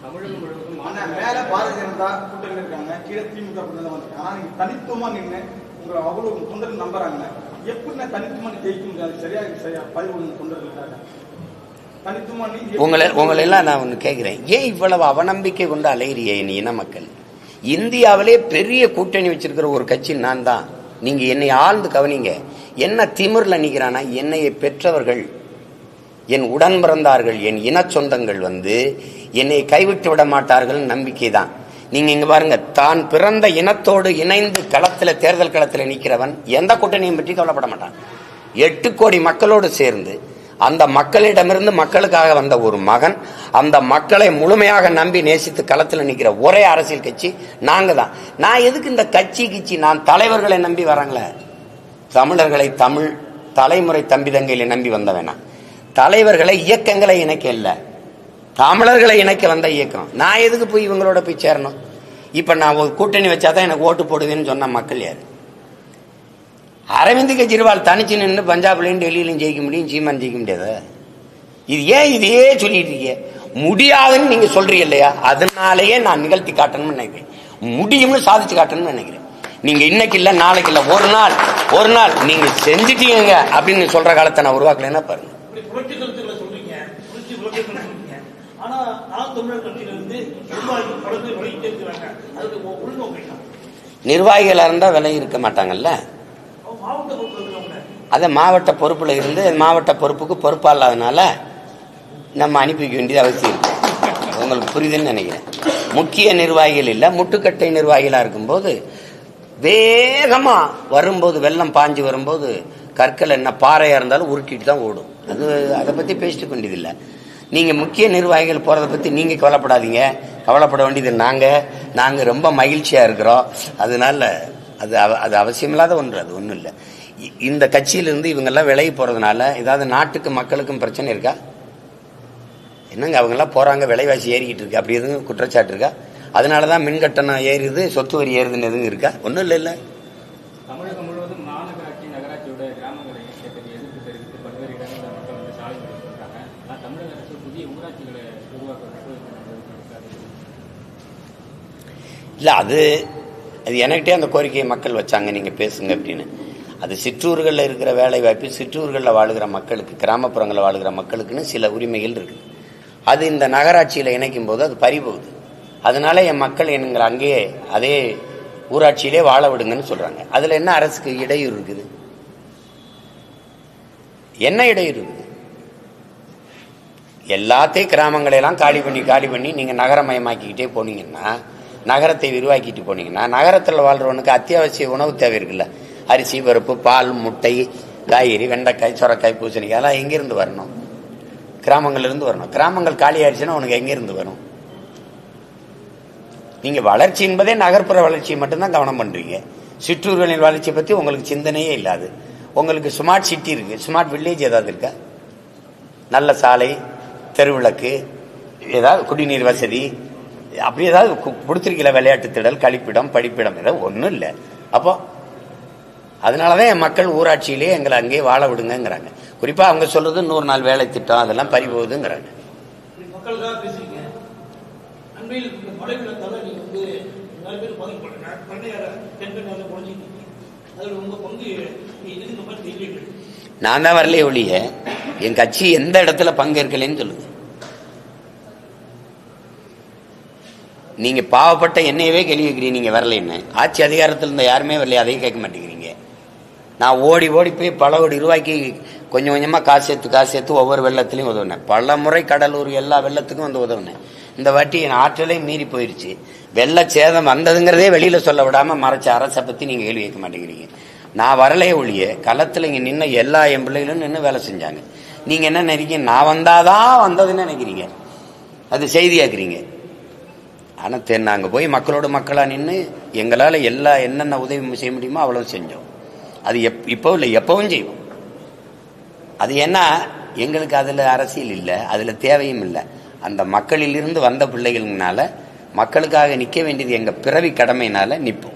மேல பாரதிய ஜனதா கூட்டணி இருக்காங்க, கீழே திமுக ஆனா நீங்க தனித்துவமா நின்று உங்களை அவ்வளவு தொண்டர்கள் நம்புறாங்க. எப்படி தனித்துவமா ஜெயிக்க முடியாது? சரியா பதிவு தொண்டர்களுக்காக உங்களை எல்லாம் நான் ஒண்ணு கேட்கிறேன், ஏன் இவ்வளவு அவநம்பிக்கை கொண்டு அலையிறிய இன மக்கள்? இந்தியாவிலே பெரிய கூட்டணி வச்சிருக்கிற ஒரு கட்சி நான் தான். நீங்க என்னை ஆழ்ந்து கவனிங்க. என்ன திமிர்ல நிக்கிறானா, என்னையை பெற்றவர்கள், என் உடன் பிறந்தார்கள், என் இன சொந்தங்கள் என்னை கைவிட்டு விட மாட்டார்கள் நம்பிக்கை தான். நீங்க இங்க பாருங்க, தான் பிறந்த இனத்தோடு இணைந்து தேர்தல் களத்தில் நிற்கிறவன் எந்த கூட்டணியும் பற்றி கவலைப்பட மாட்டான். 8 கோடி மக்களோடு சேர்ந்து அந்த மக்களிடமிருந்து மக்களுக்காக வந்த ஒரு மகன், அந்த மக்களை முழுமையாக நம்பி நேசித்து களத்தில் நிற்கிற ஒரே அரசியல் கட்சி நாங்க தான். நான் எதுக்கு இந்த கட்சி நான் தலைவர்களை நம்பி வரங்களே. தமிழர்களை தமிழ் தலைமுறை தம்பிதங்கையில நம்பி வந்த வேணாம். தலைவர்களை இயக்கங்களை இணைக்க இல்ல, தமிழர்களை இணைக்க வந்த இயக்கம். நான் எதுக்கு போய் இவங்களோட போய் சேரணும்? இப்ப நான் ஒரு கூட்டணி வச்சாதான் எனக்கு ஓட்டு போடுவேன்னு சொன்ன மக்கள் யாரு? அரவிந்த் கெஜ்ரிவால் தனிச்சு நின்று பஞ்சாப்லையும் டெல்லியிலும் ஜெயிக்க முடியும், சீமான் ஜெயிக்க முடியாது. இது ஏன் இதையே சொல்லிட்டு இருக்கீங்க? முடியாதுன்னு நீங்க சொல்றீங்க இல்லையா? அதனாலேயே நான் நிகழ்த்தி காட்டணும்னு நினைக்கிறேன், முடியும்னு சாதிச்சு காட்டணும்னு நினைக்கிறேன். நீங்க இன்னைக்கு இல்ல நாளைக்கு இல்ல, ஒரு நாள் நீங்க செஞ்சுட்டீங்க அப்படின்னு சொல்ற காலத்தை நான் உருவாக்கலன்னா பாருங்க. நிர்வாகிகளா இருந்தா விலை இருக்க மாட்டாங்கல்ல. அத மாவட்ட பொறுப்புல இருந்து மாவட்ட பொறுப்புக்கு பொறுப்பா இல்லாதனால நம்ம அனுப்பிக்க வேண்டியது அவசியம். உங்களுக்கு புரியுதுன்னு நினைக்கிறேன். முக்கிய நிர்வாகிகள் இல்ல, முட்டுக்கட்டை நிர்வாகிகளா இருக்கும்போது வேகமா வரும்போது, வெள்ளம் பாஞ்சு வரும்போது கற்கள் என்ன பாறையா இருந்தாலும் உருட்டிட்டு தான் ஓடும். அதை பத்தி பேசிட்டு வேண்டியதில்லை. நீங்க முக்கிய நிர்வாகிகள் போறதை பத்தி நீங்க கவலைப்படாதீங்க, கவலைப்பட வேண்டியது நாங்க ரொம்ப மகிழ்ச்சியா இருக்கிறோம். அதனால அது அவசியமில்லாத ஒன்று, அது ஒண்ணும் இல்லை. இந்த கட்சியிலிருந்து இவங்க எல்லாம் விலகி போறதுனால ஏதாவது நாட்டுக்கு மக்களுக்கும் பிரச்சனை இருக்கா? என்னங்க அவங்க எல்லாம் போறாங்க, விலைவாசி ஏறிக்கிட்டு இருக்கு, அப்படி எதுவும் குற்றச்சாட்டு இருக்கா? அதனாலதான் மின் கட்டணம் ஏறுது, சொத்து வரி ஏறுதுன்னு எதுவும் இருக்கா? ஒன்னும் இல்ல. தமிழகம் முழுவதும் மாநகராட்சி நகராட்சியோட கிராமங்களை எதிர்ப்பு தெரிவித்து பல்வேறு இடங்களில் மக்கள் சாலை கொடுத்திருக்காங்க. ஆனால் தமிழக அரசு புதிய ஊராட்சிகளை உருவாக்குவதற்கு இல்ல, அது எனக்கிட்டே அந்த கோரிக்கையை மக்கள் வச்சாங்க, நீங்க பேசுங்க அப்படின்னு. அது சிற்றூர்களில் இருக்கிற வேலை வாய்ப்பு, சிற்றூர்களில் வாழுகிற மக்களுக்கு, கிராமப்புறங்களில் வாழுகிற மக்களுக்குன்னு சில உரிமைகள் இருக்கு. அது இந்த நகராட்சியில் இணைக்கும் போது அது பறிபோகுது. அதனால என் மக்கள் என்கிற அங்கேயே அதே ஊராட்சியிலே வாழ விடுங்கன்னு சொல்றாங்க. அதுல என்ன அரசுக்கு இடையூறு இருக்குது? என்ன இடையூறு இருக்குது? எல்லாத்தையும் கிராமங்களை எல்லாம் காலி பண்ணி நீங்க நகரமயமாக்கிக்கிட்டே போனீங்கன்னா, நகரத்தை விரிவாக்கிட்டு போனீங்கன்னா, நகரத்தில் வாழ்றவனுக்கு அத்தியாவசிய உணவு தேவை இருக்குல்ல. அரிசி, பருப்பு, பால், முட்டை, காய்கறி, வெண்டைக்காய், சொரக்காய், பூசணிக்காய் எல்லாம் எங்கிருந்து வரணும்? கிராமங்கள்ல இருந்து வரணும். கிராமங்கள் காலி ஆயிடுச்சுன்னா உனக்கு எங்கிருந்து வரும்? நீங்க வளர்ச்சி என்பதே நகர்ப்புற வளர்ச்சியை மட்டும்தான் கவனம் பண்றீங்க. சிற்றூர்களின் வளர்ச்சியை பத்தி உங்களுக்கு சிந்தனையே இல்லாது. உங்களுக்கு ஸ்மார்ட் சிட்டி இருக்கு, ஸ்மார்ட் வில்லேஜ் ஏதாவது இருக்கா? நல்ல சாலை, தெருவிளக்கு, ஏதாவது குடிநீர் வசதி, அப்படி ஏதாவது கொடுத்திருக்கல? விளையாட்டு திடல், கழிப்பிடம், படிப்பிடம், ஏதாவது ஒன்றும் இல்லை. அப்போ அதனாலதான் என் மக்கள் ஊராட்சியிலே எங்களை அங்கேயே வாழ விடுங்கிறாங்க. குறிப்பா அவங்க சொல்றது 100 நாள் வேலை திட்டம், அதெல்லாம் பறிபோகுதுங்கிறாங்க. நான் தான் வரலையே ஒழிய என் கட்சி எந்த இடத்துல பங்கேற்கலன்னு சொல்லுங்க. நீங்க பாவப்பட்ட என்னையவே கேள்வி வைக்கிறீங்க, நீங்க வரலன்னு. ஆட்சி அதிகாரத்தில் இருந்த யாருமே வரலையே, அதையும் கேட்க மாட்டேங்கிறீங்க. நான் ஓடி போய் பல கோடி ரூபாய்க்கு கொஞ்சம் கொஞ்சமா காசு சேர்த்து ஒவ்வொரு வெள்ளத்திலையும் உதவினேன். பல முறை கடலூர் எல்லா வெள்ளத்துக்கும் உதவினேன். இந்த வாட்டி என் ஆற்றலே மீறி போயிருச்சு. வெள்ள சேதம் வந்ததுங்கிறதே வெளியில சொல்ல விடாம மறைச்ச அரசை பத்தி நீங்க கேள்வி கேட்க மாட்டேங்கிறீங்க. நான் வரலையே ஒழிய களத்துல இங்க நின்ன எல்லா என் பிள்ளைகளும் நின்று வேலை செஞ்சாங்க. நீங்க என்ன நினைக்கிறீங்க? நான் வந்தாதான் வந்ததுன்னு நினைக்கிறீங்க, அது செய்தியாக்குறீங்க. ஆனா நாங்க போய் மக்களோட மக்களா நின்று எங்களால என்னென்ன உதவி செய்ய முடியுமோ அவ்வளவு செஞ்சோம். அது இப்போ இல்லை, எப்பவும் செய்வோம். அது என்ன, எங்களுக்கு அதுல அரசியல் இல்லை, அதுல தேவையும் இல்லை. அந்த மக்களிலிருந்து வந்த பிள்ளைகள்னால மக்களுக்காக நிற்க வேண்டியது எங்க பிறவி கடமையினால நிற்போம்.